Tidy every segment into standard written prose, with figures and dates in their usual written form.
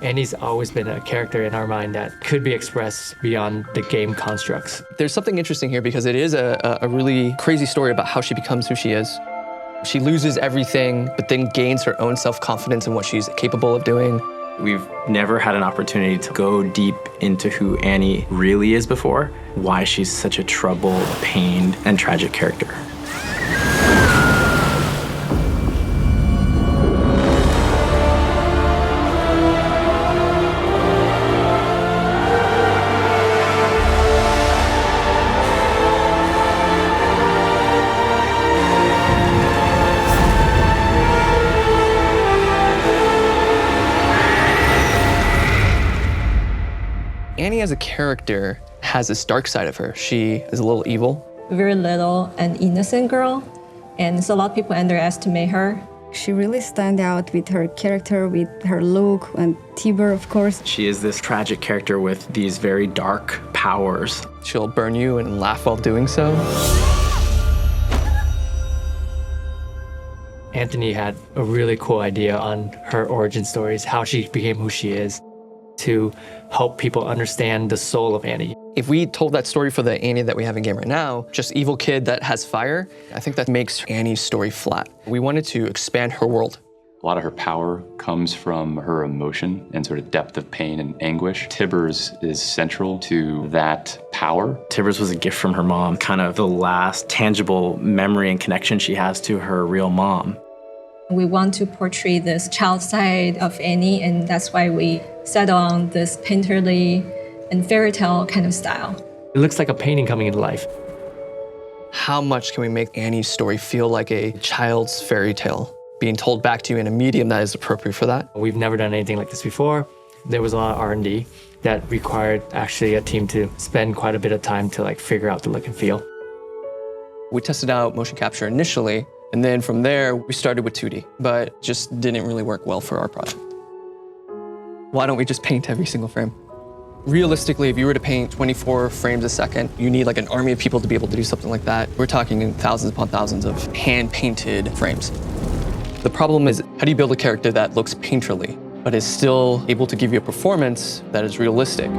Annie's always been a character in our mind that could be expressed beyond the game constructs. There's something interesting here because it is a really crazy story about how she becomes who she is. She loses everything, but then gains her own self-confidence in what she's capable of doing. We've never had an opportunity to go deep into who Annie really is before, why she's such a troubled, pained, and tragic character. Annie as a character has this dark side of her. She is a little evil. Very little and innocent girl, and so a lot of people underestimate her. She really stands out with her character, with her look, and Tiber, of course. She is this tragic character with these very dark powers. She'll burn you and laugh while doing so. Anthony had a really cool idea on her origin stories, how she became who she is, to help people understand the soul of Annie. If we told that story for the Annie that we have in game right now, just evil kid that has fire, I think that makes Annie's story flat. We wanted to expand her world. A lot of her power comes from her emotion and sort of depth of pain and anguish. Tibbers is central to that power. Tibbers was a gift from her mom, kind of the last tangible memory and connection she has to her real mom. We want to portray this child side of Annie, and that's why we settle on this painterly and fairy tale kind of style. It looks like a painting coming into life. How much can we make Annie's story feel like a child's fairy tale, being told back to you in a medium that is appropriate for that? We've never done anything like this before. There was a lot of R&D that required actually a team to spend quite a bit of time to figure out the look and feel. We tested out motion capture initially, and then from there, we started with 2D, but just didn't really work well for our project. Why don't we just paint every single frame? Realistically, if you were to paint 24 frames a second, you need an army of people to be able to do something like that. We're talking thousands upon thousands of hand-painted frames. The problem is, how do you build a character that looks painterly, but is still able to give you a performance that is realistic?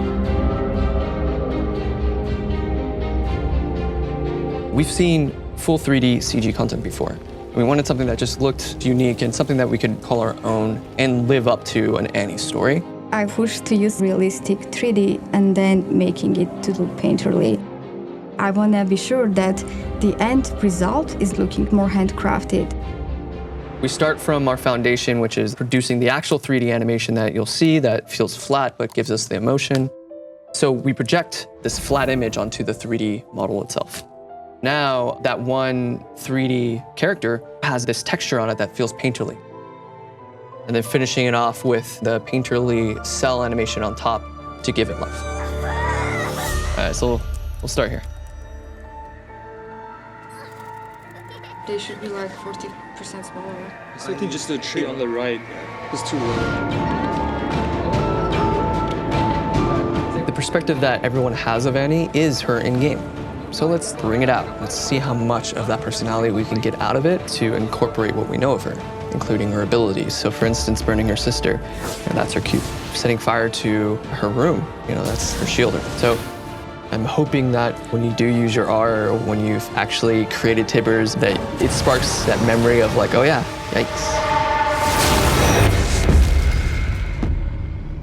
We've seen full 3D CG content before. We wanted something that just looked unique and something that we could call our own and live up to an Annie story. I pushed to use realistic 3D and then making it to look painterly. I want to be sure that the end result is looking more handcrafted. We start from our foundation, which is producing the actual 3D animation that you'll see that feels flat but gives us the emotion. So we project this flat image onto the 3D model itself. Now, that one 3D character has this texture on it that feels painterly. And then finishing it off with the painterly cell animation on top to give it life. All right, so we'll start here. They should be 40% smaller. So I think just the tree on the right is too low. The perspective that everyone has of Annie is her in-game. So let's bring it out. Let's see how much of that personality we can get out of it to incorporate what we know of her, including her abilities. So for instance, burning her sister, and that's her cute. Setting fire to her room, that's her shielder. So I'm hoping that when you do use your R, or when you've actually created Tibbers, that it sparks that memory of oh yeah, yikes.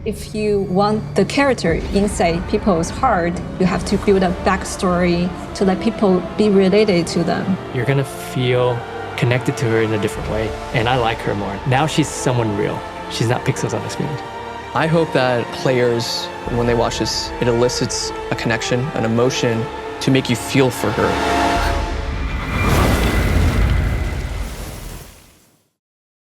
If you want the character inside people's heart, you have to build a backstory to let people be related to them. You're gonna feel connected to her in a different way, and I like her more. Now she's someone real. She's not pixels on the screen. I hope that players, when they watch this, it elicits a connection, an emotion to make you feel for her.